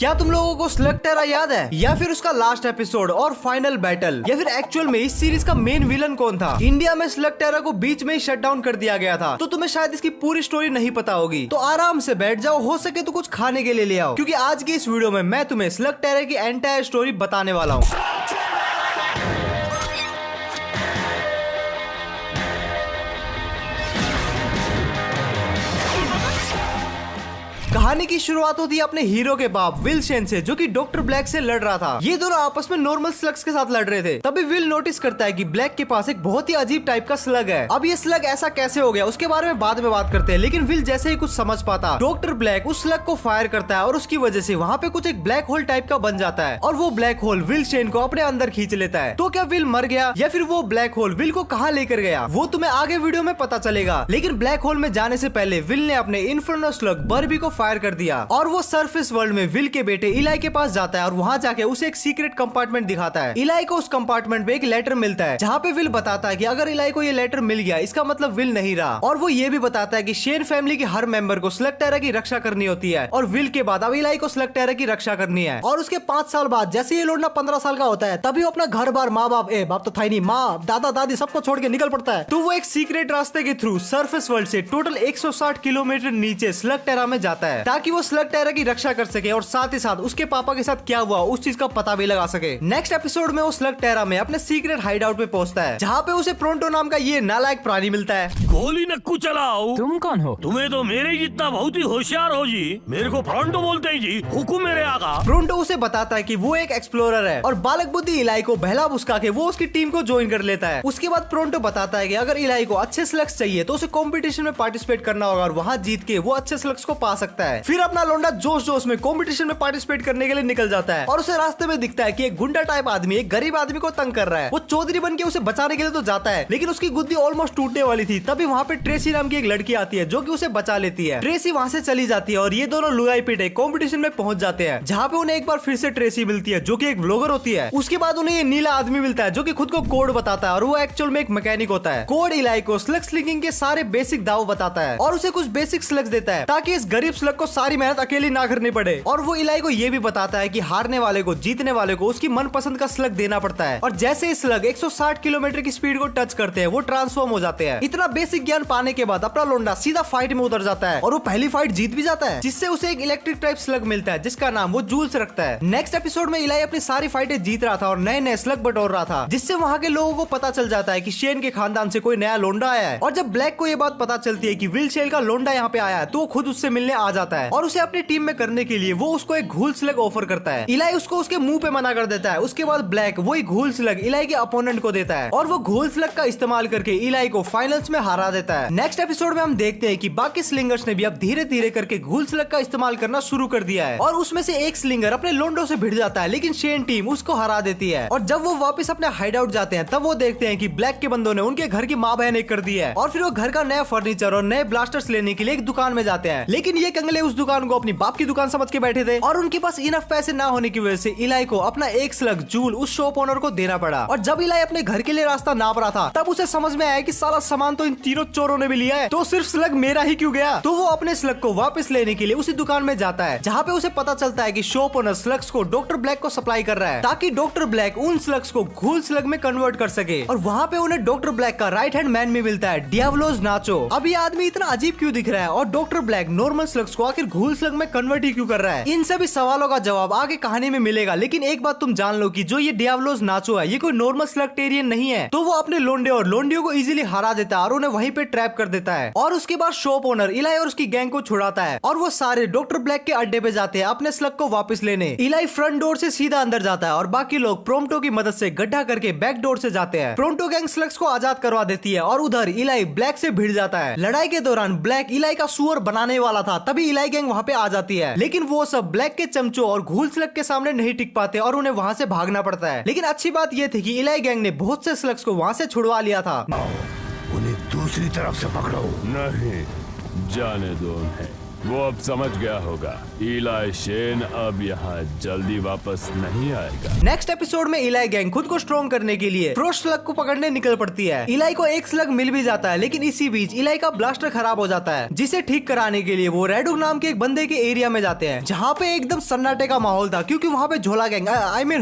क्या तुम लोगों को स्लग टेरा याद है, या फिर उसका लास्ट एपिसोड और फाइनल बैटल, या फिर एक्चुअल में इस सीरीज का मेन विलन कौन था? इंडिया में स्लग टेरा को बीच में ही शट डाउन कर दिया गया था, तो तुम्हें शायद इसकी पूरी स्टोरी नहीं पता होगी। तो आराम से बैठ जाओ, हो सके तो कुछ खाने के लिए ले आओ, क्योंकि आज की इस वीडियो में मैं तुम्हें स्लग टेरा की एंटायर स्टोरी बताने वाला हूँ। कहानी की शुरुआत होती है अपने हीरो के बाप विल शेन से, जो कि डॉक्टर ब्लैक से लड़ रहा था। ये दोनों आपस में नॉर्मल स्लग्स के साथ लड़ रहे थे। तभी विल नोटिस करता है कि ब्लैक के पास एक बहुत ही अजीब टाइप का स्लग है। अब ये स्लग ऐसा कैसे हो गया उसके बारे में बाद में बात करते हैं, लेकिन विल जैसे ही कुछ समझ पाता, डॉक्टर ब्लैक उस स्लग को फायर करता है और उसकी वजह से वहाँ पे कुछ एक ब्लैक होल टाइप का बन जाता है और वो ब्लैक होल विल शेन को अपने अंदर खींच लेता है। तो क्या विल मर गया या फिर वो ब्लैक होल विल को कहाँ लेकर गया, वो तुम्हें आगे वीडियो में पता चलेगा। लेकिन ब्लैक होल में जाने से पहले विल ने अपने इन्फर्नो स्लग बर्बी को फायर कर दिया और वो सरफेस वर्ल्ड में विल के बेटे इलाई के पास जाता है और वहाँ जाके उसे एक सीक्रेट कंपार्टमेंट दिखाता है। इलाई को उस कंपार्टमेंट में एक लेटर मिलता है, जहाँ पे विल बताता है कि अगर इलाई को ये लेटर मिल गया इसका मतलब विल नहीं रहा। और वो ये भी बताता है कि शेन फैमिली के हर मेंबर को स्लग टेरा की रक्षा करनी होती है और विल के बाद अब इलाई को स्लग टेरा की रक्षा करनी है। और उसके 5 साल बाद जैसे ये लौंडा 15 साल का होता है, तभी वो अपना घर बार, माँ बाप, बाप तो था ही नहीं, माँ दादा दादी सबको छोड़ के निकल पड़ता है। तो वो एक सीक्रेट रास्ते के थ्रू सरफेस वर्ल्ड से टोटल 160 किलोमीटर नीचे स्लग टेरा में जाता है, ताकि वो स्लग टेरा की रक्षा कर सके और साथ ही साथ उसके पापा के साथ क्या हुआ उस चीज का पता भी लगा सके। नेक्स्ट एपिसोड में वो स्लग टेरा में अपने सीक्रेट हाइड आउट पे पहुंचता है, जहाँ पे उसे प्रोंटो नाम का ये नालायक प्राणी मिलता है। गोली नक्कू चलाओ। तुम कौन हो? तुम्हें तो मेरे जितना बहुत ही होशियार हो जी। मेरे को प्रोंटो बोलते हैं जी, हुकुम मेरे आका। प्रोंटो उसे बताता है कि वो एक एक्सप्लोरर है और बालक बुद्धि इलाई को बहला बुसका के वो उसकी टीम को ज्वाइन कर लेता है। उसके बाद प्रोंटो बताता है कि अगर इलाई को अच्छे स्लग्स चाहिए तो उसे कंपटीशन में पार्टिसिपेट करना होगा और वहाँ जीत के वो अच्छे स्लग्स को पा सकता है। फिर अपना लौंडा जोश जोश में कंपटीशन में पार्टिसिपेट करने के लिए निकल जाता है और उसे रास्ते में दिखता है कि एक गुंडा टाइप आदमी एक गरीब आदमी को तंग कर रहा है। वो चौधरी बन के उसे बचाने के लिए तो जाता है, लेकिन उसकी गुद्दी ऑलमोस्ट टूटने वाली थी। तभी वहाँ पे ट्रेसी नाम की एक लड़की आती है जो कि उसे बचा लेती है। ट्रेसी वहाँ से चली जाती है और ये दोनों लुगाई पिटे कंपटीशन में पहुंच जाते हैं, जहाँ पे उन्हें एक बार फिर से ट्रेसी मिलती है जो कि एक व्लॉगर होती है। उसके बाद उन्हें ये नीला आदमी मिलता है जो कि खुद को कोड बताता है और वो एक्चुअल में एक मैकेनिक होता है। कोड इलाई को स्लग स्लिंगिंग के सारे बेसिक दाव बताता है और उसे कुछ बेसिक स्लग्स देता है ताकि इस गरीब स्लग को सारी मेहनत अकेली ना करनी पड़े। और वो इलाई को ये भी बताता है कि हारने वाले को जीतने वाले को उसकी मनपसंद का स्लग देना पड़ता है और जैसे ही स्लग 160 किलोमीटर की स्पीड को टच करते हैं वो ट्रांसफॉर्म हो जाते हैं। इतना बेसिक ज्ञान पाने के बाद अपना लोंडा सीधा फाइट में उतर जाता है और वो पहली फाइट जीत भी जाता है, जिससे उसे एक इलेक्ट्रिक टाइप स्लग मिलता है जिसका नाम वो जूल्स रखता है। नेक्स्ट एपिसोड में इलाई अपनी सारी फाइटें जीत रहा था और नए नए स्लग बटोर रहा था, जिससे वहाँ के लोगों को पता चल जाता है कि शेन के खानदान से कोई नया लोंडा आया है। और जब ब्लैक को ये बात पता चलती है कि विल शेन का लोंडा यहाँ पे आया है, तो वो खुद उससे मिलने आ जाता है और उसे अपनी टीम में करने के लिए वो उसको एक घूल स्लग ऑफर करता है। इलाई उसको उसके मुंह पे मना कर देता है। उसके बाद ब्लैक वही घूल स्लग इलाई के अपोनेंट को देता है और वो घूल स्लग का इस्तेमाल करके इलाई को फाइनल्स में हरा देता है। नेक्स्ट एपिसोड में हम देखते हैं कि बाकी स्लिंगर्स ने भी अब धीरे धीरे करके घूल स्लग का इस्तेमाल करना शुरू कर दिया है और उसमें से एक स्लिंगर अपने लोंडो से भिड़ जाता है, लेकिन शेन टीम उसको हरा देती है। और जब वो वापस अपने हाइड आउट जाते हैं तब वो देखते हैं कि ब्लैक के बंदों ने उनके घर की माँ बहन एक कर दी है और फिर वो घर का नया फर्नीचर और नए ब्लास्टर्स लेने के लिए एक दुकान में जाते हैं। लेकिन ये कंगले उस दुकान को अपनी बाप की दुकान समझ के बैठे थे और उनके पास इनफ पैसे ना होने की वजह से इलाई को अपना एक स्लग जूल उस शॉप ओनर को देना पड़ा। और जब इलाई अपने घर के लिए रास्ता नाप रहा था तब उसे समझ में आया कि सारा सामान तो इन तीनों चोरों ने भी लिया है, तो सिर्फ स्लग मेरा ही क्यों गया। तो वो अपने स्लग को वापस लेने के लिए उसी दुकान में जाता है, जहाँ पे उसे पता चलता है कि शॉप ओनर स्लग्स को डॉक्टर ब्लैक को सप्लाई कर रहा है ताकि डॉक्टर ब्लैक उन स्लग्स को घूल स्लग में कन्वर्ट कर सके। और वहाँ पे उन्हें डॉक्टर ब्लैक का राइट हैंड मैन भी मिलता है, डियाब्लोस नाचो। अब ये आदमी इतना अजीब क्यों दिख रहा है और डॉक्टर ब्लैक नॉर्मल स्लग्स को आखिर घूल स्लग में कन्वर्ट ही क्यों कर रहा है, इन सभी सवालों का जवाब आगे कहानी में मिलेगा। लेकिन एक बात तुम जान लो कि जो ये डियाब्लोस नाचो है ये कोई नॉर्मल स्लगटेरियन नहीं है। तो वो अपने लोंडे और लोंडियों को इजीली हरा देता है और उन्हें वहीं पे ट्रैप कर देता है और उसके बाद शॉप ओनर इलाई और उसकी गैंग को छुड़ाता है और वो सारे डॉक्टर ब्लैक के अड्डे पे जाते हैं अपने स्लग को वापस लेने। इलाई फ्रंट डोर से सीधा अंदर जाता है और बाकी लोग प्रोम्टो की मदद से गड्ढा करके बैक डोर से जाते हैं। प्रोम्टो गैंग स्लग्स को आजाद करवा देती है और उधर इलाई ब्लैक से भिड़ जाता है। लड़ाई के दौरान ब्लैक इलाई का सुअर बनाने वाला था, तभी इलाई गैंग वहाँ पे आ जाती है, लेकिन वो सब ब्लैक के चमचों और घूल स्लग के सामने नहीं टिक पाते और उन्हें वहाँ से भागना पड़ता है। लेकिन अच्छी बात ये थी कि इलाई गैंग ने बहुत से स्लग्स को वहाँ से छुड़वा लिया था। उन्हें दूसरी तरफ से पकड़ो। नहीं, जाने दो उन्हें। वो अब समझ गया होगा इलाई शेन अब यहाँ जल्दी वापस नहीं आएगा। नेक्स्ट एपिसोड में इलाई गैंग खुद को स्ट्रॉन्ग करने के लिए प्रो स्लग को पकड़ने निकल पड़ती है। इलाई को एक स्लग मिल भी जाता है, लेकिन इसी बीच इलाई का ब्लास्टर खराब हो जाता है, जिसे ठीक कराने के लिए वो रेडुक नाम के एक बंदे के एरिया में जाते हैं, जहाँ पे एकदम सन्नाटे का माहौल था, क्योंकि वहाँ पे झोला गैंग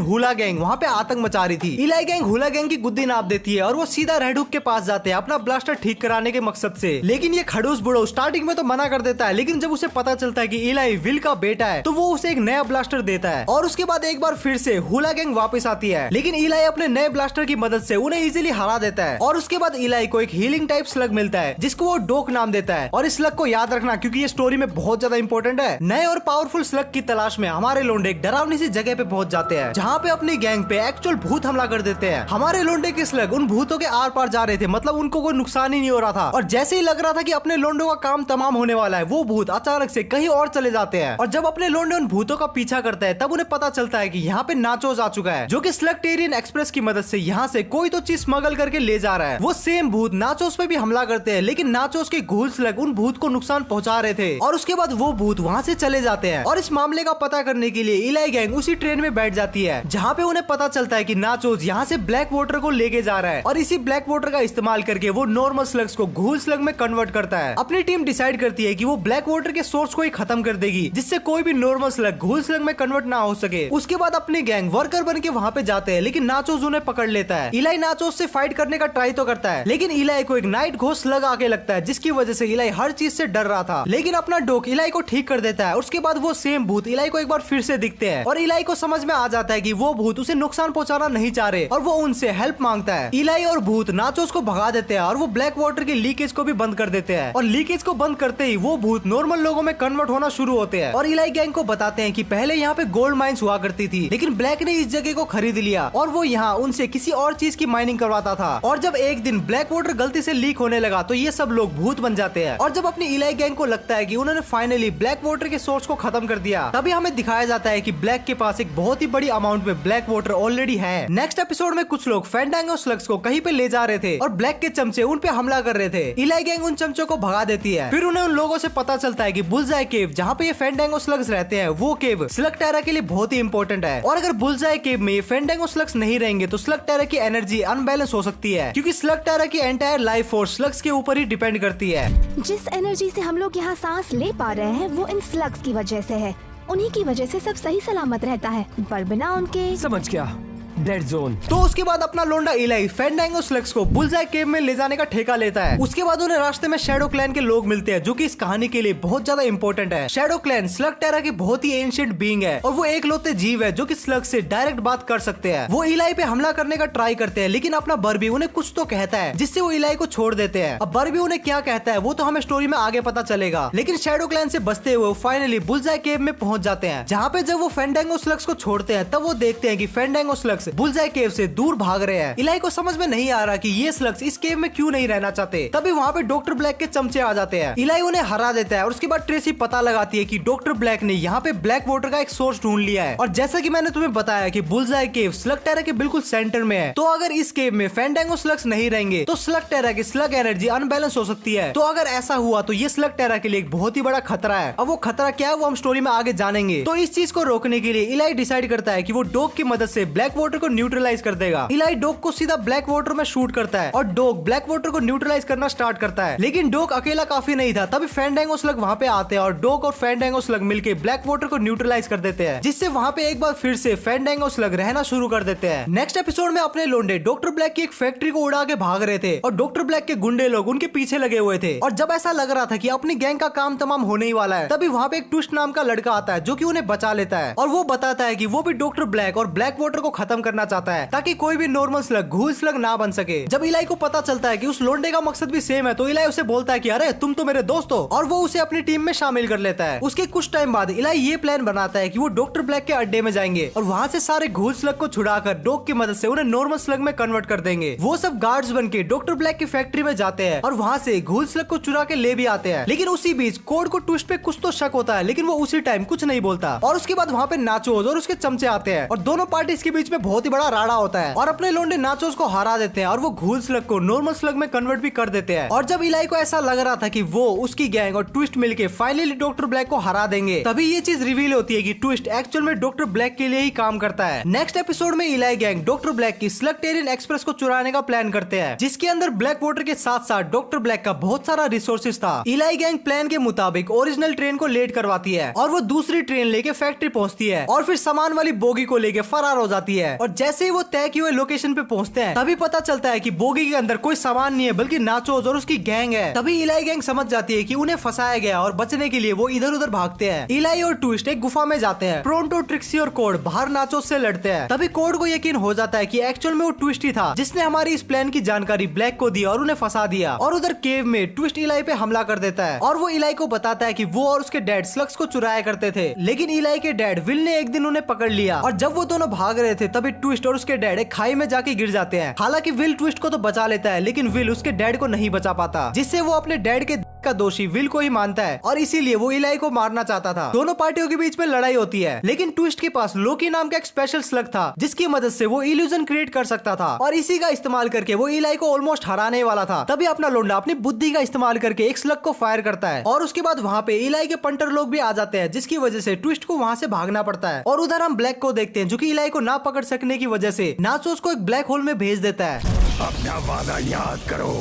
हुला गैंग वहाँ पे आतंक मचा रही थी। इलाई गैंग हुला गैंग की गुद्दी नाप देती है और वो सीधा रेडुक के पास जाते हैं अपना ब्लास्टर ठीक कराने के मकसद से। लेकिन ये खड़ूस बुढ़ो स्टार्टिंग में तो मना कर देता है, लेकिन जब उसे पता चलता है कि इलाई विल का बेटा है तो वो उसे एक नया ब्लास्टर देता है। और उसके बाद एक बार फिर से हुला गैंग वापस आती है, लेकिन इलाई अपने नए ब्लास्टर की मदद से उन्हें इजीली हरा देता है। और उसके बाद इलाई को एक हीलिंग टाइप स्लग मिलता है, जिसको वो डोक नाम देता है। और इस स्लग को याद रखना, क्योंकि ये स्टोरी में बहुत ज्यादा इंपॉर्टेंट है। नए और पावरफुल स्लग की तलाश में हमारे लोंडे एक डरावनी सी जगह पे पहुंच जाते हैं, जहाँ पे अपनी गैंग पे एक्चुअल भूत हमला कर देते हैं। हमारे लोंडे के स्लग उन भूतों के आर पार जा रहे थे, मतलब उनको कोई नुकसान ही नहीं हो रहा था। और जैसे ही लग रहा था कि अपने लोंडों का काम तमाम होने वाला है, वो भूत अचानक से कहीं और चले जाते हैं। और जब अपने लोंडे उन भूतों का पीछा करता है, तब उन्हें पता चलता है कि यहाँ पे नाचोस आ चुका है, जो कि स्लगटेरियन एक्सप्रेस की मदद से यहाँ से कोई तो चीज स्मगल करके ले जा रहा है। वो सेम भूत नाचोस पे भी हमला करते हैं, लेकिन नाचोस के घूल स्लग उन भूत को नुकसान पहुंचा रहे थे। और उसके बाद वो भूत वहाँ से चले जाते हैं। और इस मामले का पता करने के लिए इलाई गैंग उसी ट्रेन में बैठ जाती है, जहाँ पे उन्हें पता चलता है कि नाचोस यहाँ से ब्लैक वाटर को लेके जा रहा है, और इसी ब्लैक वाटर का इस्तेमाल करके वो नॉर्मल स्लग्स को घूल स्लग में कन्वर्ट करता है। अपनी टीम डिसाइड करती है कि वो ब्लैक वाटर के सोर्स को ही खत्म कर देगी, जिससे कोई भी नॉर्मल स्लग घूल स्लग में कन्वर्ट ना हो सके। उसके बाद अपनी गैंग वर्कर बन के वहाँ पे जाते हैं, लेकिन नाचोस उन्हें पकड़ लेता है। इलाई नाचोस से फाइट करने का ट्राई तो करता है, लेकिन इलाई को एक नाइट घोस्ट स्लग आके लगता है, जिसकी वजह से इलाई हर चीज से डर रहा था। लेकिन अपना डोक इलाई को ठीक कर देता है। उसके बाद वो सेम भूत इलाई को एक बार फिर से दिखते हैं, और इलाई को समझ में आ जाता है कि वो भूत उसे नुकसान पहुंचाना नहीं चाह रहे, और वो उनसे हेल्प मांगता है। इलाई और भूत नाचोस को भगा देते हैं, और वो ब्लैक वाटर की लीकेज को भी बंद कर देते हैं। और लीकेज को बंद करते ही वो भूत नॉर्मल लोगों में कन्वर्ट होना शुरू होते हैं। और इलाई गैंग को बताते हैं कि पहले यहाँ पे गोल्ड माइंस हुआ करती थी, लेकिन ब्लैक ने इस जगह को खरीद लिया, और वो यहाँ उनसे किसी और चीज की माइनिंग करवाता था। और जब एक दिन ब्लैक वाटर गलती से लीक होने लगा, तो ये सब लोग भूत बन जाते हैं। और जब अपनी इलाई गैंग को लगता है कि उन्होंने फाइनली ब्लैक वाटर के सोर्स को खत्म कर दिया, तभी हमें दिखाया जाता है कि ब्लैक के पास एक बहुत ही बड़ी अमाउंट में ब्लैक वाटर ऑलरेडी है। नेक्स्ट एपिसोड में कुछ लोग फैंडांगो स्लग्स को कहीं पे ले जा रहे थे, और ब्लैक के चमचे उन पे हमला कर रहे थे। इलाई गैंग उन चमचों को भगा देती है। फिर उन्हें उन लोगों से पता चलता है कि बुलजाई केव, जहाँ पे ये फैंडांगो स्लग्स रहते हैं, वो केव स्लगटेरा के लिए बहुत ही इंपॉर्टेंट है। और अगर बुलजाई केव में फैंडांगो स्लग्स नहीं रहेंगे, तो स्लगटेरा की एनर्जी अनबैलेंस हो सकती है, क्योंकि स्लगटेरा की एंटायर लाइफ फोर्स स्लग्स के ऊपर ही डिपेंड करती है। जिस एनर्जी से हम लोग यहाँ सांस ले पा रहे हैं, वो इन स्लग्स की वजह से है। उन्हीं की वजह से सब सही सलामत रहता है, पर बिना उनके। समझ गया, डेड जोन। तो उसके बाद अपना लोंडा इलाई फैंडांगो स्लग्स को बुलजाई केव में ले जाने का ठेका लेता है। उसके बाद उन्हें रास्ते में शैडो क्लैन के लोग मिलते हैं, जो कि इस कहानी के लिए बहुत ज्यादा इंपॉर्टेंट है। शैडो क्लैन स्लगटेरा की बहुत ही एंशिएंट बीइंग है, और वो एक लौते जीव है जो कि स्लग से डायरेक्ट बात कर सकते हैं। वो इलाई पे हमला करने का ट्राई करते हैं, लेकिन अपना बर्बी उन्हें कुछ तो कहता है, जिससे वो इलाई को छोड़ देते हैं। अब बर्बी उन्हें क्या कहता है वो तो हमें स्टोरी में आगे पता चलेगा, लेकिन शैडो क्लैन से बचते हुए फाइनली बुलजाई केव में पहुंच जाते हैं, जहाँ पे जब वो फैंडांगो स्लग्स को छोड़ते हैं, तब वो देखते हैं कि फैंडांगो स्लग्स बुलजाई केव से दूर भाग रहे हैं। इलाई को समझ में नहीं आ रहा कि ये स्लग्स इस केव में क्यों नहीं रहना चाहते। तभी वहाँ पे डॉक्टर ब्लैक के चमचे आ जाते हैं। इलाई उन्हें हरा देता है, और उसके बाद ट्रेसी पता लगाती है कि डॉक्टर ब्लैक ने यहाँ पे ब्लैक वाटर का एक सोर्स ढूंढ लिया है। और जैसा कि मैंने तुम्हें बताया कि बुलजाई केव स्लगटेरा के बिल्कुल सेंटर में है, तो अगर इस केव में फैंडांगो स्लग्स नहीं रहेंगे, तो स्लगटेरा की स्लग एनर्जी अनबैलेंस हो सकती है। तो अगर ऐसा हुआ तो ये स्लगटेरा के लिए एक बहुत ही बड़ा खतरा है। अब वो खतरा क्या है वो हम स्टोरी में आगे जानेंगे। तो इस चीज को रोकने के लिए इलाई डिसाइड करता है कि वो डॉग की मदद से ब्लैक वाटर को न्यूट्रलाइज कर देगा। इलाई डॉग को सीधा ब्लैक वाटर में शूट करता है, और डॉग ब्लैक वाटर को न्यूट्रलाइज करना स्टार्ट करता है। लेकिन डॉग अकेला काफी नहीं था, तभी फैंडांगो स्लग वहाँ पे आते हैं, और डॉग और फैंडांगो स्लग मिलके ब्लैक वाटर को न्यूट्रलाइज कर देते हैं, जिससे वहाँ पे एक बार फिर से फैंडांगो स्लग रहना शुरू कर देते हैं। नेक्स्ट एपिसोड में अपने लोंडे डॉक्टर ब्लैक की एक फैक्ट्री को उड़ा के भाग रहे थे, और डॉक्टर ब्लैक के गुंडे लोग उनके पीछे लगे हुए थे। और जब ऐसा लग रहा था कि अपनी गैंग का काम तमाम होने ही वाला है, तभी वहाँ पे एक ट्विस्ट नाम का लड़का आता है, जो कि उन्हें बचा लेता है। और वो बताता है कि वो भी डॉक्टर ब्लैक और ब्लैक वाटर को खत्म करना चाहता है, ताकि कोई भी नॉर्मल स्लग घूल स्लग ना बन सके। जब इलाई को पता चलता है कि उस लोंडे का मकसद भी सेम है, तो इलाई उसे बोलता है कि अरे तुम तो मेरे दोस्त हो, और वो उसे अपनी टीम में शामिल कर लेता है। उसके कुछ टाइम बाद इलाई ये प्लान बनाता है कि वो डॉक्टर ब्लैक के अड्डे में जाएंगे, और वहाँ से सारे घूल स्लग को छुड़ाकर डॉग की मदद से उन्हें नॉर्मल स्लग में कन्वर्ट कर देंगे। वो सब गार्ड्स बन के डॉक्टर ब्लैक की फैक्ट्री में जाते हैं, और वहाँ से घूल स्लग को चुरा के ले भी आते हैं। लेकिन उसी बीच कोड को ट्विस्ट पे कुछ तो शक होता है, लेकिन वो उसी टाइम कुछ नहीं बोलता। और उसके बाद वहाँ पे नाचोस और उसके चमचे आते हैं, और दोनों पार्टीज के बीच में बहुत ही बड़ा राड़ा होता है और अपने लोंडे नाचोस को हरा देते हैं और वो घूल स्लग को नॉर्मल स्लग में कन्वर्ट भी कर देते हैं। और जब इलाई को ऐसा लग रहा था कि वो, उसकी गैंग और ट्विस्ट मिलके फाइनली डॉक्टर ब्लैक को हरा देंगे, तभी ये चीज रिवील होती है कि ट्विस्ट एक्चुअल में डॉक्टर ब्लैक के लिए ही काम करता है। नेक्स्ट एपिसोड में इलाई गैंग डॉक्टर ब्लैक की स्लगटेरियन एक्सप्रेस को चुराने का प्लान करते हैं, जिसके अंदर ब्लैक वाटर के साथ साथ डॉक्टर ब्लैक का बहुत सारा रिसोर्सेज था। इलाई गैंग प्लान के मुताबिक ओरिजिनल ट्रेन को लेट करवाती है और वो दूसरी ट्रेन लेके फैक्ट्री पहुंचती है और फिर सामान वाली बोगी को लेके फरार हो जाती है। और जैसे ही वो तय किए हुए लोकेशन पे पहुंचते हैं, तभी पता चलता है कि बोगी के अंदर कोई सामान नहीं है बल्कि नाचोस और उसकी गैंग है। तभी इलाई गैंग समझ जाती है कि उन्हें फंसाया गया और बचने के लिए वो इधर उधर भागते हैं। इलाई और ट्विस्ट एक गुफा में जाते हैं। प्रोंटो, ट्रिक्सी और कोड बाहर नाचोस से लड़ते हैं। तभी कोड को यकीन हो जाता है कि एक्चुअल में वो ट्विस्ट ही था जिसने हमारी इस प्लान की जानकारी ब्लैक को दी और उन्हें फंसा दिया। और उधर केव में ट्विस्ट इलाई पे हमला कर देता है और वो इलाई को बताता है कि वो और उसके डैड स्लग्स को चुराया करते थे, लेकिन इलाई के डैड विल ने एक दिन उन्हें पकड़ लिया। और जब वो दोनों भाग रहे थे तभी ट्विस्ट और उसके डैड एक खाई में जाके गिर जाते हैं। हालांकि विल ट्विस्ट को तो बचा लेता है, लेकिन विल उसके डैड को नहीं बचा पाता, जिससे वो अपने डैड के का दोषी विल को ही मानता है और इसीलिए वो इलाई को मारना चाहता था। दोनों पार्टियों के बीच में लड़ाई होती है, लेकिन ट्विस्ट के पास लोकी नाम का एक स्पेशल स्लग था जिसकी मदद से वो इल्यूजन क्रिएट कर सकता था और इसी का इस्तेमाल करके वो इलाई को ऑलमोस्ट हराने वाला था। तभी अपना लोंडा अपनी बुद्धि का इस्तेमाल करके एक स्लग को फायर करता है और उसके बाद वहाँ पे इलाई के पंटर लोग भी आ जाते हैं, जिसकी वजह से ट्विस्ट को वहाँ से भागना पड़ता है। और उधर हम ब्लैक को देखते हैं जो कि इलाई को ना पकड़ सकने की वजह से नाचोस को एक ब्लैक होल में भेज देता है। अपना वादा याद करो,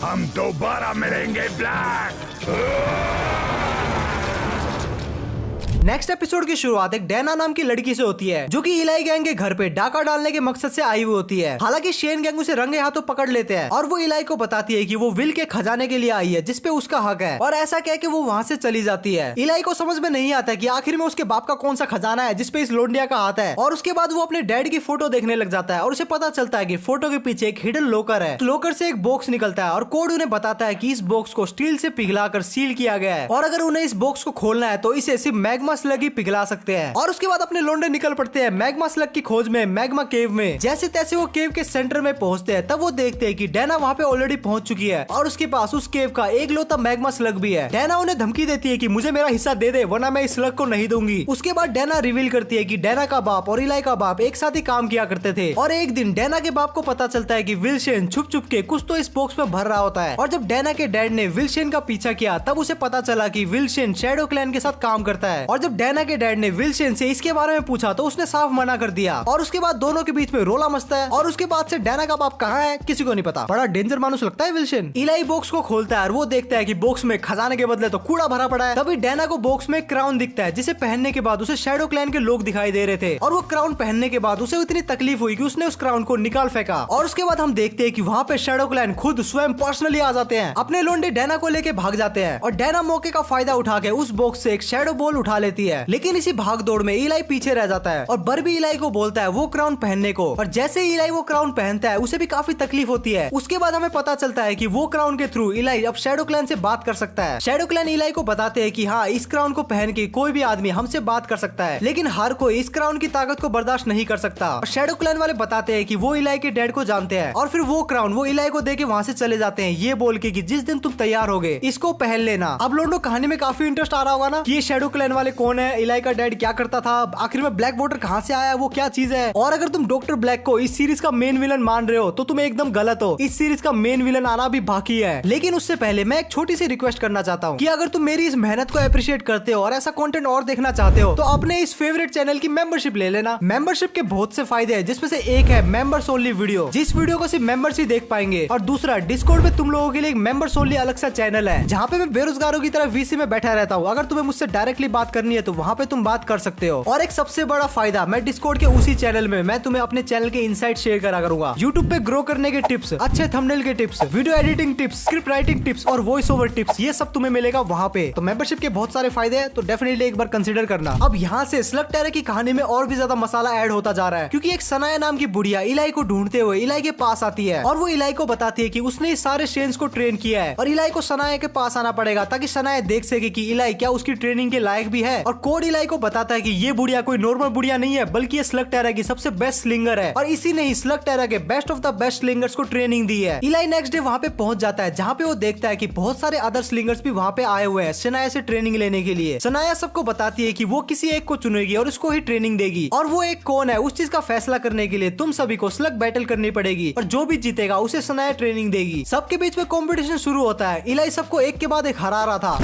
हम दोबारा मिलेंगे ब्लैक। नेक्स्ट एपिसोड की शुरुआत एक डैना नाम की लड़की से होती है जो कि इलाई गैंग के घर पे डाका डालने के मकसद से आई हुई होती है। हालांकि शेन गैंग उसे रंगे हाथों पकड़ लेते हैं और वो इलाई को बताती है कि वो विल के खजाने के लिए आई है जिसपे उसका हक है, और ऐसा कह के वो वहाँ से चली जाती है। इलाई को समझ में नहीं आता कि आखिर में उसके बाप का कौन सा खजाना है जिसपे इस लोंडिया का हाथ है। और उसके बाद वो अपने डैड की फोटो देखने लग जाता है और उसे पता चलता है कि फोटो के पीछे एक हिडन लॉकर है। लॉकर से एक बॉक्स निकलता है और कोड उन्हें बताता है कि इस बॉक्स को स्टील से पिघलाकर सील किया गया है और अगर उन्हें इस बॉक्स को खोलना है तो इसे सिर्फ मैग्मा स्लग ही पिघला सकते हैं। और उसके बाद अपने लोंडे निकल पड़ते हैं मैग्मा स्लग की खोज में मैग्मा केव में। जैसे तैसे वो केव के सेंटर में पहुंचते हैं, तब वो देखते हैं कि डैना वहाँ पे ऑलरेडी पहुंच चुकी है और उसके पास उस केव का एक लौता मैग्मा स्लग भी है। डैना उन्हें धमकी देती है कि मुझे मेरा हिस्सा दे दे वरना मैं इस स्लग को नहीं दूंगी। उसके बाद डैना रिवील करती है कि डैना का बाप और इलाई का बाप एक साथ ही काम किया करते थे और एक दिन डैना के बाप को पता चलता है कि विल्शन छुप छुप के कुछ तो इस बॉक्स में भर रहा होता है। और जब डैना के डैड ने विल्शन का पीछा किया तब उसे पता चला कि विल्शन शैडो क्लैन के साथ काम करता है। और जब डैना के डैड ने विल्शन से इसके बारे में पूछा तो उसने साफ मना कर दिया और उसके बाद दोनों के बीच में रोला मचता है। और उसके बाद से डैना का बाप कहाँ है किसी को नहीं पता। बड़ा डेंजर मानुस लगता है विल्शन। इलाई बॉक्स को खोलता है और वो देखता है कि बॉक्स में खजाने के बदले तो कूड़ा भरा पड़ा है। तभी डैना को बॉक्स में क्राउन दिखता है जिसे पहनने के बाद उसे शैडो क्लैन के लोग दिखाई दे रहे थे और वो क्राउन पहनने के बाद उसे इतनी तकलीफ हुई कि उसने उस क्राउन को निकाल फेंका। और उसके बाद हम देखते हैं कि वहाँ पे शैडो क्लैन खुद स्वयं पर्सनली आ जाते हैं। अपने लोंडे डैना को लेके भाग जाते हैं और डैना मौके का फायदा उठा के उस बॉक्स से एक शैडो बॉल उठा लेती है, लेकिन इसी भाग दौड़ में इलाई पीछे रह जाता है और बर्बी इलाई को बोलता है वो क्राउन पहनने को। और जैसे ही इलाई वो क्राउन पहनता है उसे भी काफी तकलीफ होती है। उसके बाद हमें पता चलता है कि वो क्राउन के थ्रू इलाई अब शैडो क्लैन से बात कर सकता है। शैडो क्लैन इलाई को बताते हैं कि हाँ, इस क्राउन को पहन के कोई भी आदमी हमसे बात कर सकता है, लेकिन हर कोई इस क्राउन की ताकत को बर्दाश्त नहीं कर सकता। और शैडो क्लैन वाले बताते हैं कि वो इलाई के डैड को जानते हैं और फिर वो क्राउन वो इलाई को देके वहाँ से चले जाते हैं, ये बोल के कि जिस दिन तुम तैयार होगे इसको पहन लेना। अब लोगों कहानी में काफी इंटरेस्ट आ रहा होगा ना कि ये शैडो क्लैन वाले कौन है, इलाई का डैड क्या करता था, आखिर में ब्लैक वाटर कहाँ से आया, वो क्या चीज है। और अगर तुम डॉक्टर ब्लैक को इस सीरीज का मेन विलन मान रहे हो तो तुम एकदम गलत हो। इस सीरीज का मेन विलन आना भी बाकी है। लेकिन उससे पहले मैं एक छोटी सी रिक्वेस्ट करना चाहता हूँ कि अगर तुम मेरी इस मेहनत को अप्रिशिएट करते हो और ऐसा कंटेंट और देखना चाहते हो तो अपने इस फेवरेट चैनल की मेंबरशिप ले लेना। मेंबरशिप के बहुत से फायदे हैं, जिसमें से एक है मेंबर्स ओनली वीडियो, जिस वीडियो को सिर्फ मेंबर्स ही देख पाएंगे। और दूसरा, डिस्कॉर्ड पे तुम लोगों के लिए एक मेंबर्स ओनली अलग सा चैनल है जहाँ पे मैं बेरोजगारों की तरह वीसी में बैठा रहता हूँ। अगर तुम्हें मुझसे डायरेक्टली बात करनी है तो वहाँ पे तुम बात कर सकते हो। और एक सबसे बड़ा फायदा, मैं डिस्कॉर्ड के उसी चैनल में मैं तुम्हें अपने चैनल के इनसाइट शेयर करा करूंगा। यूट्यूब पे ग्रो करने के टिप्स, अच्छे थंबनेल के tips, video editing tips, script writing tips और वॉइस ओवर टिप्स, ये सब तुम्हें मिलेगा वहाँ पे। तो मेंबरशिप के बहुत सारे फायदे हैं, तो डेफिनेटली एक बार कंसिडर करना। अब यहाँ से स्लग टेरर की कहानी में और भी ज्यादा मसाला ऐड होता जा रहा है, क्योंकि एक सनाया नाम की बुढ़िया इलाई को ढूंढते हुए इलाई के पास आती है और वो इलाई को बताती है कि उसने इस सारे शेन्स को ट्रेन किया है और इलाई को सनाया के पास आना पड़ेगा ताकि सनाया देख सके कि इलाई क्या उसकी ट्रेनिंग के लायक भी है। और कोड इलाई को बताता है कि ये बुढ़िया कोई नॉर्मल बुढ़िया नहीं है, बल्कि ये स्लग टेरा की सबसे बेस्ट स्लिंगर है और इसी ने ही स्लग टेरा के बेस्ट ऑफ द बेस्ट स्लिंगर्स को ट्रेनिंग दी है। इलाई नेक्स्ट डे वहाँ पे पहुंच जाता है, जहाँ पे वो देखता है कि बहुत सारे अदर स्लिंगर्स भी वहाँ पे आए हुए हैं शनाया से ट्रेनिंग लेने के लिए। शनाया सबको बताती है कि वो किसी एक को चुनेगी और उसको ही ट्रेनिंग देगी, और वो एक कौन है उस चीज का फैसला करने के लिए तुम सभी को स्लग बैटल करनी पड़ेगी और जो भी जीतेगा उसे शनाया ट्रेनिंग देगी। सबके बीच में कंपटीशन शुरू होता है। इलाई सबको एक के बाद एक हरा रहा था।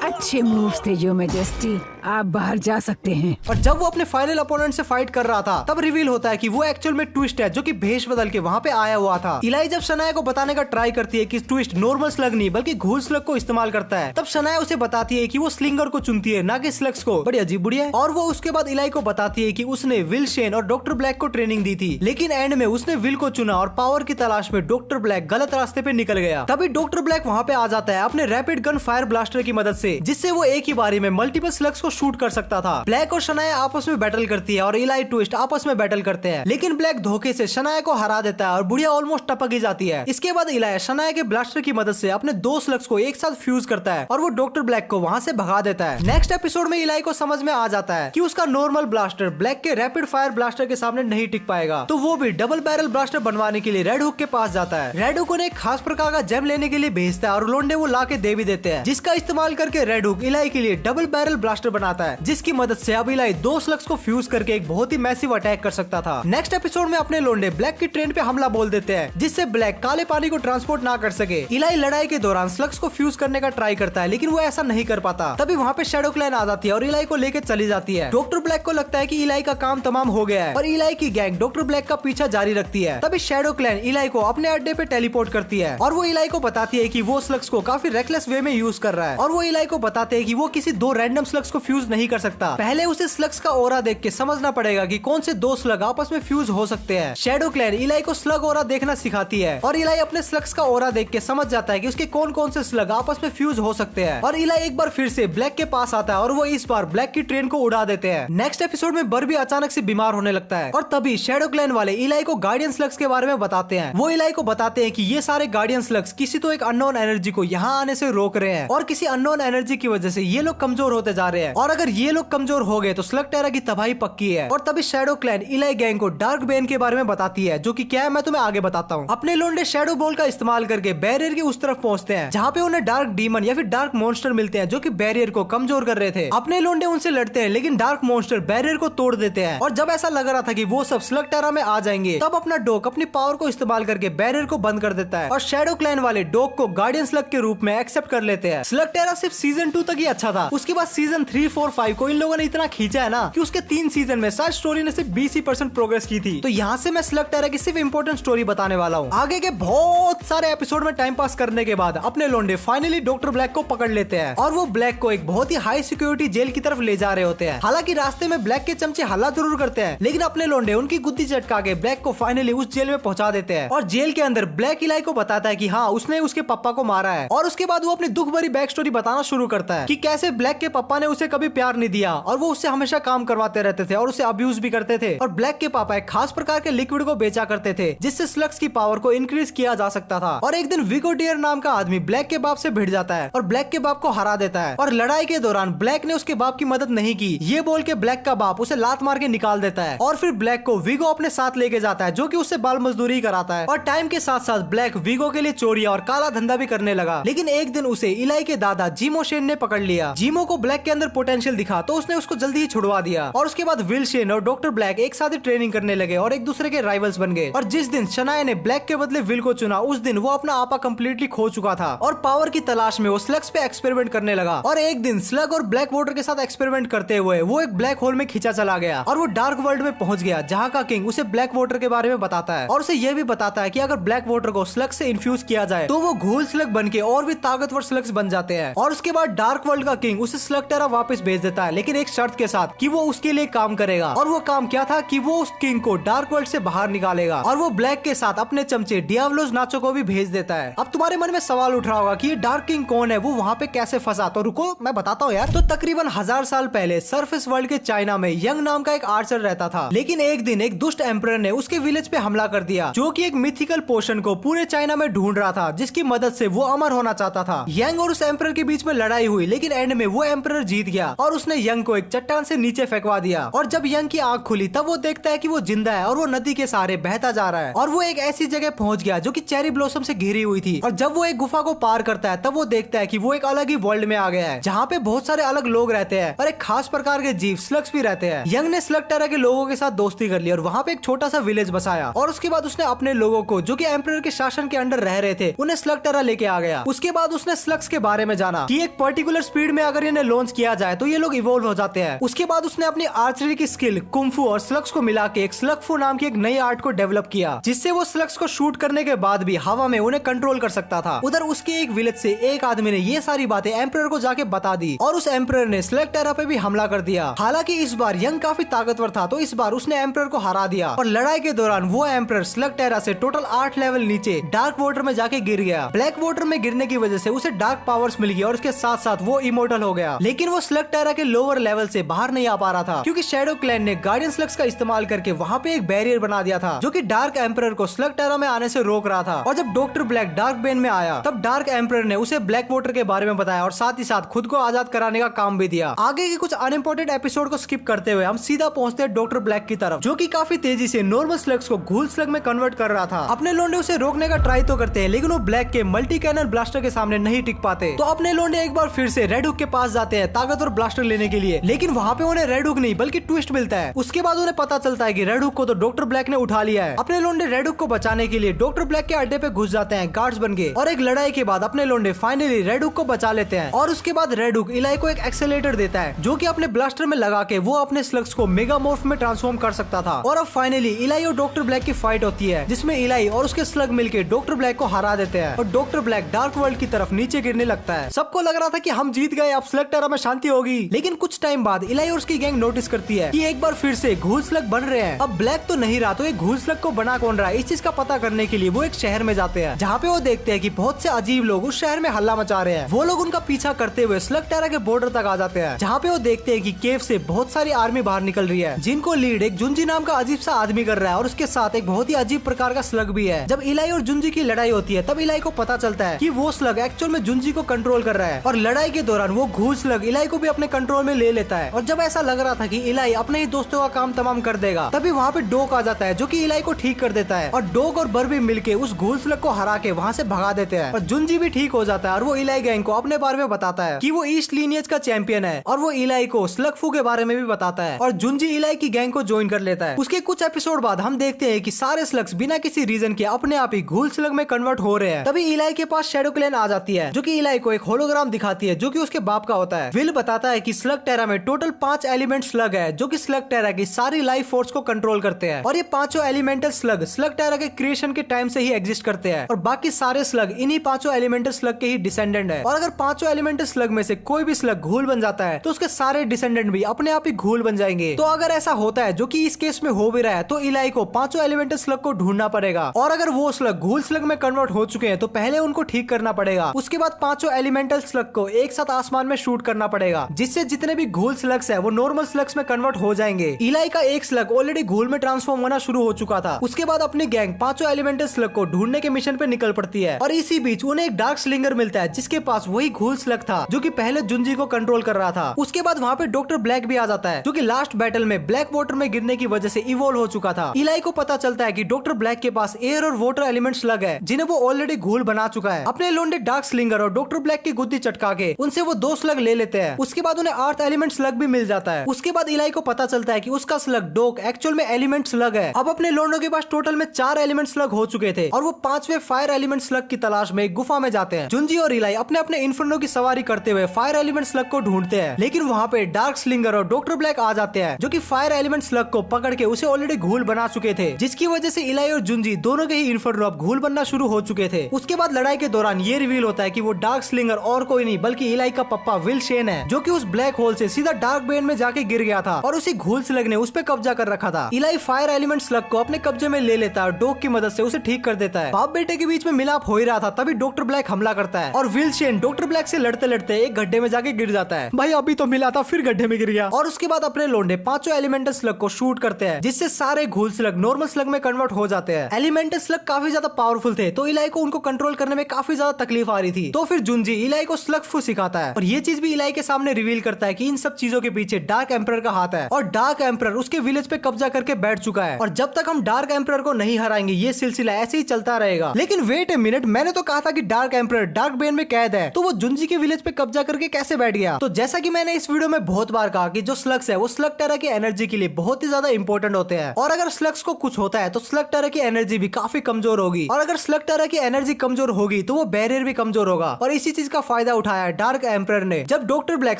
अच्छे मूव्स थे योर मैजेस्टी, आप बाहर जा सकते हैं। और जब वो अपने फाइनल अपोनेंट से फाइट कर रहा था तब रिवील होता है कि वो एक्चुअल में ट्विस्ट है जो कि भेष बदल के वहाँ पे आया हुआ था। इलाई जब शनाया को बताने का ट्राई करती है कि ट्विस्ट नॉर्मल स्लग नहीं बल्कि घूल स्लग को इस्तेमाल करता है, तब शनाया उसे बताती है कि वो स्लिंगर को चुनती है ना कि स्लग्स को। बड़ी अजीब बुढ़िया है। और वो उसके बाद इलाई को बताती है कि उसने विल शेन और डॉक्टर ब्लैक को ट्रेनिंग दी थी, लेकिन एंड में उसने विल को चुना और पावर की तलाश में डॉक्टर ब्लैक गलत रास्ते पे निकल गया। तभी डॉक्टर ब्लैक वहाँ पे आ जाता है अपने रैपिड गन फायर ब्लास्टर की मदद से, जिससे वो एक ही बारी में मल्टीपल स्लग्स को शूट कर सकता था। ब्लैक और शनाया आपस में बैटल करती है और इलाई ट्विस्ट आपस में बैटल करते हैं, लेकिन ब्लैक धोखे से शनाया को हरा देता है और बुढ़िया ऑलमोस्ट टपक ही जाती है। इसके बाद इलाई शनाया के ब्लास्टर की मदद से अपने दो स्लग्स को एक साथ फ्यूज करता है और वो डॉक्टर ब्लैक को वहाँ से भगा देता है। नेक्स्ट एपिसोड में इलाई को समझ में आ जाता है कि उसका नॉर्मल ब्लास्टर ब्लैक के रैपिड फायर ब्लास्टर के सामने नहीं टिक पाएगा, तो वो भी डबल बैरल ब्लास्टर बनवाने के लिए रेड हुक के पास जाता है। रेड हुक उन्हें एक खास प्रकार का जेम लेने के लिए भेजता है और लोंडे वो ला के दे भी देते हैं, जिसका इस्तेमाल करके रेड हुक इलाई के लिए डबल बैरल ब्लास्टर बनाता है, जिसकी मदद से अब इलाई दो स्लग्स को फ्यूज करके एक बहुत ही मैसिव अटैक कर सकता था। नेक्स्ट एपिसोड में अपने लोंडे ब्लैक की ट्रेन पे हमला बोल देते हैं, जिससे ब्लैक काले पानी को ट्रांसपोर्ट ना कर सके। इलाई लड़ाई के दौरान स्लग्स को फ्यूज करने का ट्राई करता है, लेकिन वो ऐसा नहीं कर पाता। तभी वहाँ पे शैडो क्लैन आ जाती है और इलाई को लेकर चली जाती है। डॉक्टर ब्लैक को लगता है कि इलाई का काम तमाम हो गया है और इलाई की गैंग डॉक्टर ब्लैक का पीछा जारी रखती है। तभी शैडो क्लैन इलाई को अपने अड्डे पे टेलीपोर्ट करती है और वो इलाई को बताती है कि वो स्लग्स को काफी रेकलेस वे में यूज कर रहा है, और वो इलाई को बताते हैं कि वो किसी दो रैंडम स्लग्स को फ्यूज नहीं कर सकता। पहले उसे स्लग्स का ओरा देख के समझना पड़ेगा कि कौन से दो स्लग आपस में फ्यूज हो सकते हैं। शैडो क्लैन इलाई को स्लग ओरा देखना सिखाती है और इलाई अपने स्लग्स का ओरा देख के समझ जाता है कि उसके कौन कौन से स्लग आपस में फ्यूज हो सकते हैं। और इलाई एक बार फिर से ब्लैक के पास आता है और वो इस बार ब्लैक की ट्रेन को उड़ा देते हैं। नेक्स्ट एपिसोड में बर भी अचानक से बीमार होने लगता है और तभी शैडो क्लैन वाले इलाई को गार्डियन स्लग्स के बारे में बताते हैं। वो इलाई को बताते हैं कि ये सारे गार्डियन स्लग्स किसी तो एक अननोन एनर्जी को यहाँ आने से रोक रहे हैं और किसी अननोन एनर्जी की वजह से ये लोग कमजोर होते जा रहे हैं, और अगर ये लोग कमजोर हो गए तो स्लग टेरा की तबाही पक्की है। और तभी शैडो क्लैन इलाई गैंग को डार्क बेन के बारे में बताती है, जो कि क्या है मैं तुम्हें आगे बताता हूँ। अपने लोंडे शैडो बॉल का इस्तेमाल करके बैरियर की उस तरफ पहुंचते हैं जहाँ पे उन्हें डार्क डीमन या फिर डार्क मॉन्स्टर मिलते हैं जो कि बैरियर को कमजोर कर रहे थे। अपने लोंडे उनसे लड़ते हैं, लेकिन डार्क मॉन्स्टर बैरियर को तोड़ देते हैं, और जब ऐसा लग रहा था कि वो सब स्लग टेरा में आ जाएंगे तब अपना डॉग अपनी पावर को इस्तेमाल करके बैरियर को बंद कर देता है और शैडो क्लैन वाले डॉग को गार्डियन स्लग के रूप में एक्सेप्ट कर लेते हैं। स्लग टेरा सिर्फ सीजन 2 तक ही अच्छा था, उसके बाद सीजन 3, 4, 5 को इन लोगों ने इतना खींचा है ना कि उसके 3 सीजन में शायद स्टोरी ने सिर्फ 20% प्रोग्रेस की थी। तो यहाँ से मैं स्लग टेरा की सिर्फ इंपॉर्टेंट स्टोरी बताने वाला हूँ। आगे के बहुत सारे एपिसोड में टाइम पास करने के बाद अपने लोंडे फाइनली डॉक्टर ब्लैक को पकड़ लेते हैं और वो ब्लैक को एक बहुत ही हाई सिक्योरिटी जेल की तरफ ले जा रहे होते हैं। हालांकि रास्ते में ब्लैक के चमचे हल्ला जरूर करते हैं, लेकिन अपने लोंडे उनकी गुद्दी चटका के ब्लैक को फाइनली उस जेल में पहुंचा देते हैं। और जेल के अंदर ब्लैक इलाई को बताता है कि हाँ उसने उसके पापा को मारा है, और उसके बाद वो अपनी दुख भरी बैक स्टोरी बताना शुरू करता है कि कैसे ब्लैक के पापा ने उसे कभी प्यार नहीं दिया और वो उससे हमेशा काम करवाते रहते थे और उसे अब्यूज भी करते थे। और ब्लैक के पापा एक खास प्रकार के लिक्विड को बेचा करते थे जिससे स्लग्स की पावर को इंक्रीज किया जा सकता था। और एक दिन विगो डियर नाम का आदमी ब्लैक के बाप से भिड़ जाता है और ब्लैक के बाप को हरा देता है। और लड़ाई के दौरान ब्लैक ने उसके बाप की मदद नहीं की, ये बोल के ब्लैक का बाप उसे लात मार के निकाल देता है। और फिर ब्लैक को विगो अपने साथ लेके जाता है, जो कि उससे बाल मजदूरी कराता है। और टाइम के साथ साथ ब्लैक विगो के लिए चोरियां और काला धंधा भी करने लगा। लेकिन एक दिन उसे इलाई के दादा जीमो शेन ने पकड़ लिया। जीमो को ब्लैक के अंदर पोटेंशियल दिखा तो उसने उसको जल्दी ही छुड़वा दिया। और उसके बाद विल शेन और डॉक्टर ब्लैक एक साथ ही ट्रेनिंग करने लगे और एक दूसरे के राइवल्स बन गए। और जिस दिन शनाया ने ब्लैक के बदले विल को चुना, उस दिन वो अपना आपा कंप्लीटली खो चुका था और पावर की तलाश में वो स्लग्स पे एक्सपेरिमेंट करने लगा। और एक दिन स्लग और ब्लैक वाटर के साथ एक्सपेरिमेंट करते हुए वो एक ब्लैक होल में खींचा चला गया और वो डार्क वर्ल्ड में पहुंच गया, जहाँ का किंग उसे ब्लैक वाटर के बारे में बताता है और उसे यह भी बताता है कि अगर ब्लैक वाटर को स्लग से इन्फ्यूज किया जाए तो वो घोल स्लग बन के और भी ताकतवर स्लग्स बन जाते हैं। और उसके उसके बाद डार्क वर्ल्ड का किंग उसे स्लगटेरा वापस भेज देता है, लेकिन एक शर्त के साथ कि वो उसके लिए काम करेगा। और वो काम क्या था कि वो उस किंग को डार्क वर्ल्ड से बाहर निकालेगा और वो ब्लैक के साथ अपने चमचे डियाब्लोस नाचो को भी भेज देता है। अब तुम्हारे मन में सवाल उठ रहा होगा कि ये डार्क किंग कौन है, वो वहाँ पे कैसे फंसा? तो रुको मैं बताता हूँ यार। तो तकरीबन 1000 साल पहले सरफेस वर्ल्ड के चाइना में यंग नाम का एक आर्चर रहता था, लेकिन एक दिन एक दुष्ट एम्परर ने उसके विलेज पे हमला कर दिया, जो कि एक मिथिकल पोशन को पूरे चाइना में ढूंढ रहा था, जिसकी मदद से वो अमर होना चाहता था। यंग और उस एम्परर के बीच में लड़ाई हुई, लेकिन एंड में वो एम्परर जीत गया और उसने यंग को एक चट्टान से नीचे फेंकवा दिया। और जब यंग की आंख खुली तब वो देखता है कि वो जिंदा है और वो नदी के सहारे बहता जा रहा है और वो एक ऐसी जगह पहुंच गया जो कि चेरी ब्लॉसम से घिरी हुई थी। और जब वो एक गुफा को पार करता है तब वो देखता है कि वो एक अलग ही वर्ल्ड में आ गया है, जहाँ पे बहुत सारे अलग लोग रहते हैं और एक खास प्रकार के जीव स्लग्स भी रहते हैं। यंग ने स्लगटेरा के लोगों के साथ दोस्ती कर ली और वहाँ पे एक छोटा सा विलेज बसाया और उसके बाद उसने अपने लोगों को जो कि एम्परर के शासन के अंडर रह रहे थे उन्हें स्लगटेरा लेके आ गया। उसके बाद उसने स्लग्स के बारे में जाना कि एक पर्टिकुलर स्पीड में अगर इन्हें लॉन्च किया जाए तो ये लोग इवॉल्व हो जाते हैं। उसके बाद उसने अपनी आर्चरी की स्किल कुंफू और स्लग्स को मिला के एक स्लगफू नाम की एक नई आर्ट को डेवलप किया, जिससे वो स्लग्स को शूट करने के बाद भी हवा में उन्हें कंट्रोल कर सकता था। उधर उसके एक विलेज से एक आदमी ने ये सारी बातें एम्परर को जाके बता दी और उस एम्परर ने स्लगटेरा पे भी हमला कर दिया। हालांकि इस बार यंग काफी ताकतवर था, तो इस बार उसने एम्परर को हरा दिया और लड़ाई के दौरान वो एम्परर स्लगटेरा से टोटल 8 लेवल नीचे डार्क वाटर में जाके गिर गया। ब्लैक वाटर में गिरने की वजह से उसे डार्क पावर्स मिल गई और उसके साथ साथ वो इमोर्टल हो गया, लेकिन वो स्लगटेरा के लोअर लेवल से बाहर नहीं आ पा रहा था, क्योंकि शैडो क्लैन ने गार्डियन स्लग्स का इस्तेमाल करके वहाँ पे एक बैरियर बना दिया था, जो कि डार्क एम्परर को स्लगटेरा में आने से रोक रहा था। और जब डॉक्टर ब्लैक डार्क बेन में आया तब डार्क एम्परर ने उसे ब्लैक वाटर के बारे में बताया और साथ ही साथ खुद को आजाद कराने का काम भी दिया। आगे के कुछ अनइम्पोर्टेंट एपिसोड को स्किप करते हुए हम सीधा पहुंचते हैं डॉक्टर ब्लैक की तरफ, जो कि काफी तेजी से नॉर्मल स्लग्स को घूल स्लग में कन्वर्ट कर रहा था। अपने लोंडे उसे रोकने का ट्राई तो करते हैं, लेकिन वो ब्लैक के मल्टी कैनन ब्लास्टर के सामने नहीं टिक पाते। तो अपने लोंडे एक बार फिर से रेड हुक के पास जाते हैं ताकतवर ब्लास्टर लेने के लिए, लेकिन वहाँ पे उन्हें रेड हुक नहीं बल्कि ट्विस्ट मिलता है। उसके बाद उन्हें पता चलता है कि रेड हुक को तो डॉक्टर ब्लैक ने उठा लिया है। अपने लोंडे रेड हुक को बचाने के लिए डॉक्टर ब्लैक के अड्डे पे घुस जाते हैं गार्ड्स बन के, और एक लड़ाई के बाद अपने लोंडे फाइनली रेड हुक को बचा लेते हैं। और उसके बाद रेड हुक इलाई को एक एक्सेलेरेटर देता है, जो कि अपने ब्लास्टर में लगा के वो अपने स्लग्स को मेगामॉर्फ में ट्रांसफॉर्म कर सकता था। और अब फाइनली इलाई और डॉक्टर ब्लैक की फाइट होती है, जिसमें इलाई और उसके स्लग मिलके डॉक्टर ब्लैक को हरा देते हैं और डॉक्टर ब्लैक डार्क वर्ल्ड की तरफ नीचे गिरने लगता है। सबको लग रहा था कि हम जीत गए, अब स्लगटेरा में शांति होगी, लेकिन कुछ टाइम बाद इलाई और उसकी गैंग नोटिस करती है कि एक बार फिर से घूल स्लग बन रहे हैं। अब ब्लैक तो नहीं रहा, तो एक घूल स्लग को बना कौन रहा है, इस चीज का पता करने के लिए वो एक शहर में जाते हैं, जहाँ पे वो देखते हैं कि बहुत से अजीब लोग उस शहर में हल्ला मचा रहे हैं। वो लोग उनका पीछा करते हुए स्लगटेरा के बॉर्डर तक आ जाते हैं, जहाँ पे वो देखते हैं कि केव से बहुत सारी आर्मी बाहर निकल रही है, जिनको लीड एक जुंजी नाम का अजीब सा आदमी कर रहा है और उसके साथ एक बहुत ही अजीब प्रकार का स्लग भी है। जब इलाई और जुंजी की लड़ाई होती है तब इलाई को पता चलता है कि वो स्लग एक्चुअल में जुंजी को कंट्रोल कर रहा है, और लड़ाई के दौरान वो घूल स्लग इलाई को भी अपने कंट्रोल में ले लेता है। और जब ऐसा लग रहा था कि इलाई अपने ही दोस्तों का काम तमाम कर देगा, तभी वहाँ पे डोक आ जाता है, जो कि इलाई को ठीक कर देता है, और डोक और बर्बी मिलके उस घूल स्लग को हरा के वहाँ से भगा देते हैं। और जुंजी भी ठीक हो जाता है और वो इलाई गैंग को अपने बारे में बताता है कि वो ईस्ट लीनियज का चैंपियन है, और वो इलाई को स्लगफू के बारे में भी बताता है, और जुंजी इलाई की गैंग को ज्वाइन कर लेता है। उसके कुछ एपिसोड बाद हम देखते हैं कि सारे स्लग्स बिना किसी रीजन के अपने आप ही घूल स्लग में कन्वर्ट हो रहे हैं। तभी इलाई के पास शैडो क्लैन आ जाती है, जो कि इलाई को एक होलोग्राम दिखाती है, जो कि उसके बाप का होता है। विल बताता है कि स्लगटेरा में टोटल 5 एलिमेंट स्लग है, जो कि स्लगटेरा की सारी लाइफ फोर्स को कंट्रोल करते हैं, और ये पांचों एलिमेंटल स्लग स्लगटेरा के क्रिएशन के टाइम से ही एग्जिस्ट करते हैं, और बाकी सारे स्लग इन्हीं पांचों एलिमेंटल स्लग के ही डिसेंडेंट है। और अगर पांचों एलिमेंटल स्लग में से कोई भी स्लग घूल बन जाता है तो उसके सारे डिसेंडेंट भी अपने आप ही घूल बन जाएंगे। तो अगर ऐसा होता है, जो कि इस केस में हो भी रहा है, तो इलाई को पांचों एलिमेंटल स्लग को ढूंढना पड़ेगा, और अगर वो स्लग घूल स्लग में कन्वर्ट हो चुके हैं तो पहले उनको ठीक करना पड़ेगा। उसके बाद पांचों एलिमेंटल स्लग को एक साथ आसमान में शूट करना पड़ेगा, जिससे जितने भी घूल स्लग्स है वो नॉर्मल स्लग्स में कन्वर्ट हो जाएंगे। इलाई का एक स्लग ऑलरेडी घूल में ट्रांसफॉर्म होना शुरू हो चुका था। उसके बाद अपनी गैंग पांचों एलिमेंटल स्लग को ढूंढने के मिशन पे निकल पड़ती है, और इसी बीच उन्हें एक डार्क स्लिंगर मिलता है, जिसके पास वही घूल स्लग था जो कि पहले जुंजी को कंट्रोल कर रहा था। उसके बाद वहाँ पे डॉक्टर ब्लैक भी आ जाता है, जो कि लास्ट बैटल में ब्लैक वाटर में गिरने की वजह से इवॉल्व हो चुका था। इलाई को पता चलता है कि डॉक्टर ब्लैक के पास एयर और वाटर एलिमेंट स्लग है, जिन्हें वो ऑलरेडी घूल बना चुका है। अपने लोंडे डार्क स्लिंगर और डॉक्टर ब्लैक की गुद्दी चटका के उनसे वो 2 स्लग ले लेते हैं। उसके बाद उन्हें अर्थ एलिमेंट स्लग भी मिल जाता है। उसके बाद इलाई को पता चलता है कि उसका स्लग डोक एक्चुअल में एलिमेंट स्लग है। अब अपने लोंडों के पास टोटल में 4 एलिमेंट स्लग हो चुके थे, और वो 5वें फायर एलिमेंट स्लग की तलाश में एक गुफा में जाते हैं। जुंजी और इलाई अपने अपने इन्फर्नो की सवारी करते हुए फायर एलिमेंट स्लग को ढूंढते हैं, लेकिन वहाँ पे डार्क स्लिंगर और डॉक्टर ब्लैक आ जाते हैं, जो कि फायर एलिमेंट स्लग को पकड़ के उसे ऑलरेडी घूल बना चुके थे, जिसकी वजह से इलाई और जुंजी दोनों के ही इन्फर्नो अब घूल बनना शुरू हो चुके थे। उसके बाद लड़ाई के दौरान ये रिवील होता है कि वो डार्क स्लिंगर और कोई कोई नहीं बल्कि इलाई का पप्पा विल शेन है, जो कि उस ब्लैक होल से सीधा डार्क बेन में जाके गिर गया था और उसी घूल स्लग ने उस पे कब्जा कर रखा था। इलाई फायर एलिमेंट स्लग को अपने कब्जे में ले लेता है और डॉग की मदद से उसे ठीक कर देता है। बाप बेटे के बीच में मिलाप हो ही रहा था, तभी डॉक्टर ब्लैक हमला करता है और विल शेन डॉक्टर ब्लैक से लड़ते लड़ते एक गड्ढे में जाके गिर जाता है। भाई अभी तो मिला था, फिर गड्ढे में गिर गया। और उसके बाद अपने लोंडे पांचों एलिमेंटल स्लग को शूट करते हैं, जिससे सारे घूल स्लग नॉर्मल स्लग में कन्वर्ट हो जाते हैं। एलिमेंटल स्लग काफी ज्यादा पावरफुल थे, तो इलाई को उनको कंट्रोल करने में काफी ज्यादा तकलीफ आ रही थी। तो फिर जुंजी इलाई को स्लग फू सिखाता है और ये चीज भी इलाई के सामने रिवील करता है कि इन सब चीजों के पीछे डार्क एम्परर का हाथ है और डार्क एम्परर उसके विलेज पे कब्जा करके बैठ चुका है और जब तक हम डार्क एम्परर को नहीं हराएंगे ये सिलसिला ऐसे ही चलता रहेगा। लेकिन वेट ए मिनट, मैंने तो कहा था कि डार्क एम्परर डार्क बेन में कैद है, तो वो जुंजी के विलेज पे कब्जा करके कैसे बैठ गया? तो जैसा कि मैंने इस वीडियो में बहुत बार कहा कि जो स्लग्स है वो स्लग टेरा की एनर्जी के लिए बहुत ही ज्यादा इंपॉर्टेंट होते हैं और अगर स्लग्स को कुछ होता है तो स्लग टेरा की एनर्जी भी काफी कमजोर होगी और अगर स्लग टेरा की एनर्जी कमजोर होगी तो वो बैरियर भी कमजोर होगा। और इसी चीज का फायदा उठाया है डार्क एम्परर ने। जब डॉक्टर ब्लैक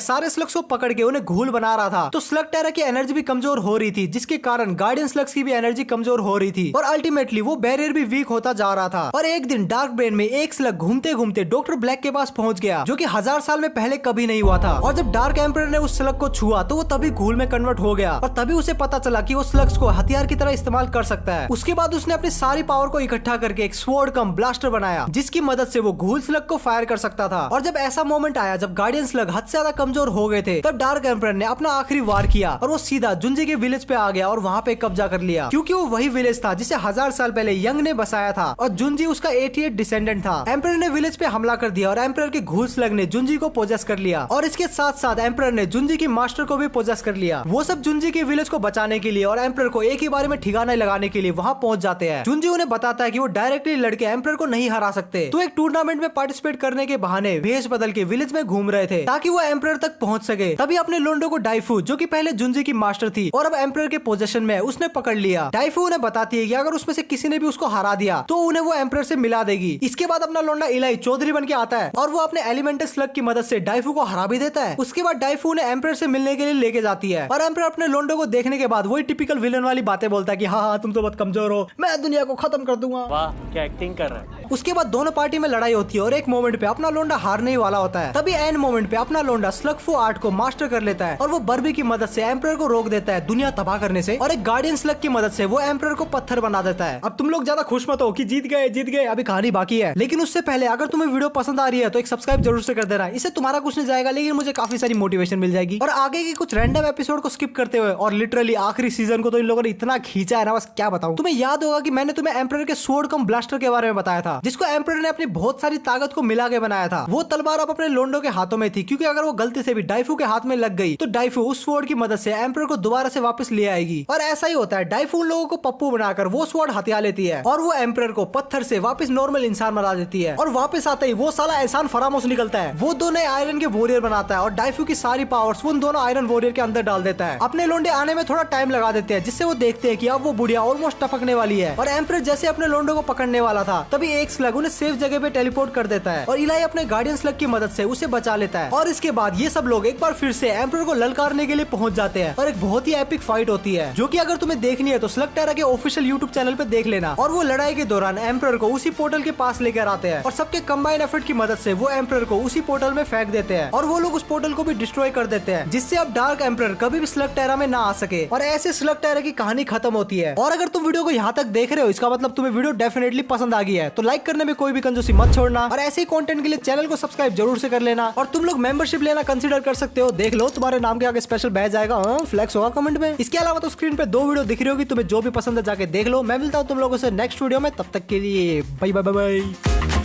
सारे स्लग्स को पकड़ के उन्हें घूल बना रहा था तो स्लग टेरा की एनर्जी भी कमजोर हो रही थी, जिसके कारण गार्डियन स्लग्स की भी एनर्जी कमजोर हो रही थी और अल्टीमेटली वो बैरियर भी वीक होता जा रहा था। और एक दिन डार्क ब्रेन में एक स्लग घूमते घूमते डॉक्टर ब्लैक के पास पहुंच गया, जो कि 1000 साल में पहले कभी नहीं हुआ था। और जब डार्क एम्परर ने उस स्लग को छुआ तो वो तभी घूल में कन्वर्ट हो गया और तभी उसे पता चला कि वो स्लग्स को हथियार की तरह इस्तेमाल कर सकता है। उसके बाद उसने अपनी सारी पावर को इकट्ठा करके एक स्वॉर्ड कम ब्लास्टर बनाया, जिसकी मदद से वो घूल स्लग को फायर कर सकता था। और जब ऐसा मोमेंट आया जब गार्डियन स्लग हद से ज्यादा कमजोर हो गए थे, तब डार्क एम्परर ने अपना आखिरी वार किया और वो सीधा जुंजी के विलेज पे आ गया और वहाँ पे कब्जा कर लिया, क्योंकि वो वही विलेज था जिसे 1000 साल पहले यंग ने बसाया था और जुंजी उसका 88 डिसेंडेंट था। एम्परर ने विलेज पे हमला कर दिया और एम्परर के घूल स्लग ने जुंजी को पोजेस कर लिया और इसके साथ साथ एम्परर ने जुंजी की मास्टर को भी पोजेस कर लिया। वो सब जुंजी के विलेज को बचाने के लिए और एम्परर को एक ही बारे में ठिकाना लगाने के लिए वहाँ पहुंच जाते हैं। जुंजी उन्हें बताता है कि वो डायरेक्टली लड़के एम्परर को नहीं हरा सकते, तो एक टूर्नामेंट में पार्टिसिपेट करने के बहाने भेष बदल के विलेज में घूम रहे थे ताकि वो एम्परर तक पहुंच सके। तभी अपने लोंडो को डाइफू, जो कि पहले जुंजी की मास्टर थी और अब एम्परर के पोजीशन में, उसने पकड़ लिया। डाइफू उन्हें बताती है कि अगर उसमें से किसी ने भी उसको हरा दिया तो उन्हें वो एम्परर से मिला देगी। इसके बाद अपना लोंडा इलाई चौधरी बन के आता है और वो अपने एलिमेंटल स्लग की मदद से डाइफू को हरा भी देता है। उसके बाद डाइफू ने एम्परर से मिलने के लिए लेके जाती है और एम्परर अपने लोंडो को देखने के बाद वही टिपिकल विलन वाली बातें बोलता है कि हाँ तुम तो बहुत कमजोर हो, मैं दुनिया को खत्म कर दूंगा। वाह क्या एक्टिंग कर रहा है। उसके बाद दोनों पार्टी में लड़ाई होती है और एक मोमेंट पे अपना लोंडा हारने ही वाला होता है। तभी एंड मोमेंट पे अपना लोंडा स्लग फू आर्ट को मास्टर कर लेता है और वो बर्बी की मदद से एम्परर को रोक देता है दुनिया तबाह करने से और एक गार्डियन स्लग की मदद से वो एम्परर को पत्थर बना देता है। अब तुम लोग ज्यादा खुश मत हो कि जीत गए, अभी कहानी बाकी है। लेकिन उससे पहले अगर तुम्हें वीडियो पसंद आ रही है तो एक सब्सक्राइब जरूर से कर देना। इससे तुम्हारा कुछ नहीं जाएगा लेकिन मुझे काफी सारी मोटिवेशन मिल जाएगी। और आगे के कुछ रैंडम एपिसोड को स्किप करते हुए और लिटरली आखिरी सीजन को तो इन लोगों ने इतना खींचा है ना, बस क्या बताऊं। तुम्हें याद होगा कि मैंने तुम्हें एम्परर के स्वॉर्ड कम ब्लास्टर के बारे में बताया था, जिसको एम्परर ने अपनी बहुत सारी ताकत को मिला के बनाया था। वो तलवार अब अपने लोंडो के हाथों में थी, क्योंकि अगर वो गलती से भी डाइफू के हाथ में लग गई तो डाइफू उस स्वॉर्ड की मदद से एम्परर को दोबारा से वापस ले आएगी। और ऐसा ही होता है, डाइफू उन लोगों को पप्पू बनाकर वो स्वॉर्ड हथिया लेती है और वो एम्परर को पत्थर से वापस नॉर्मल इंसान बना देती है। और वापस आते ही वो साला एहसान फरामोश निकलता है, वो दोनों आयरन के वॉरियर बनाता है और डाइफू की सारी पावर्स उन दोनों आयरन वॉरियर के अंदर डाल देता है। अपने लोंडे आने में थोड़ा टाइम लगा देते हैं, जिससे वो देखते हैं कि अब वो बुढ़िया ऑलमोस्ट टपकने वाली है। और एम्परर जैसे अपने लोंडो को पकड़ने वाला था तभी एक स्लग उन्हें सेफ जगह पे टेलीपोर्ट कर देता है और इलाई अपने गार्डियन स्लग की मदद से उसे बचा लेता है। और इसके बाद ये सब लोग एक बार फिर से एम्परर को ललकारने के लिए पहुंच जाते हैं और एक बहुत ही एपिक फाइट होती है, जो कि अगर तुम्हें देखनी है तो स्लग टेरा के ऑफिशियल यूट्यूब चैनल पे देख लेना। और वो लड़ाई के दौरान एम्परर को उसी पोर्टल के पास लेकर आते हैं और सबके कंबाइन एफर्ट की मदद से वो एम्परर को उसी पोर्टल में फेंक देते हैं और वो लोग उस पोर्टल को भी डिस्ट्रॉय कर देते हैं, जिससे अब डार्क एम्परर कभी भी स्लग टेरा में ना आ सके। और ऐसे स्लग टेरा की कहानी खत्म होती है। और अगर तुम वीडियो को यहाँ तक देख रहे हो इसका मतलब तुम्हें वीडियो डेफिनेटली पसंद आ गई है, तो लाइक करने में कोई भी कंजूसी मत छोड़ना और ऐसे ही कंटेंट के लिए चैनल को सब्सक्राइब जरूर से कर लेना। और तुम लोग मेंबरशिप लेना कंसीडर कर सकते हो, देख लो तुम्हारे नाम के आगे स्पेशल बैज आएगा, फ्लैक्स होगा कमेंट में। इसके अलावा तो स्क्रीन पे 2 वीडियो दिख रही होगी, तुम्हें जो भी पसंद है जाके देख लो। मैं मिलता हूँ तुम लोगों से नेक्स्ट वीडियो में, तब तक के लिए बाय बाय बाय।